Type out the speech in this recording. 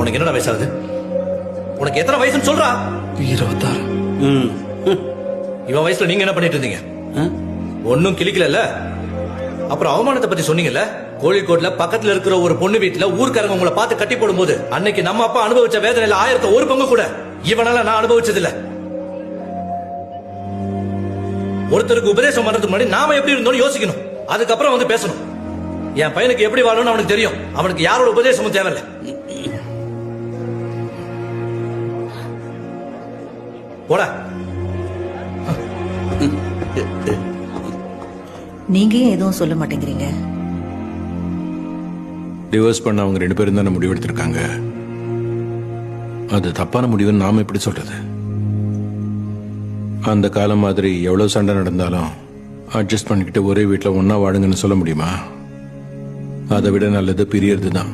உனக்கு என்னடா வயசாகுது? உனக்கு எத்தனை வயசுன்னு சொல்றா? 26. இவன் வயசுல நீங்க என்ன பண்ணிட்டு இருந்தீங்க? ஒன்னும் கிளிக்கல. அப்புறம் அவமானத்தை பத்தி சொன்னீங்கல்ல. கோழிக்கோட்ல பக்கத்துல இருக்கிற ஒரு பொண்ணு வீட்டுல ஊர்க்காரங்க உங்களை பார்த்து கட்டி போடும்போது அன்னைக்கு நம்ம அப்பா அனுபவிச்ச வேதனையில 1000 பங்கு கூட இவனால நான் அனுபவிச்சது இல்ல. ஒருத்தருக்கு உபதேசம் பண்றதுக்கு முன்னாடி நாம எப்படி இருந்தோம்னு யோசிக்கணும். அதுக்கப்புறம் வந்து பேசணும். என் பையனுக்கு எப்படி வாழணும்னு அவனுக்கு தெரியும். அவனுக்கு யாரோட உபதேசமும் தேவையில்லை. போடா. நீங்க ஏன் எதுவும் சொல்ல மாட்டேங்கிறீங்க? டிவோர்ஸ் பண்ண அவங்க 2 பேரும் தானே முடிவெடுத்திருக்காங்க. அது தப்பான முடிவுன்னு நாம எப்படி சொல்றது? அந்த காலம் மாதிரி எவ்வளவு சண்டை நடந்தாலும் அட்ஜஸ்ட் பண்ணிக்கிட்டு ஒரே வீட்டில் ஒன்னா வாழுங்கன்னு சொல்ல முடியுமா? அதை விட நல்லது பிரியறது தான்.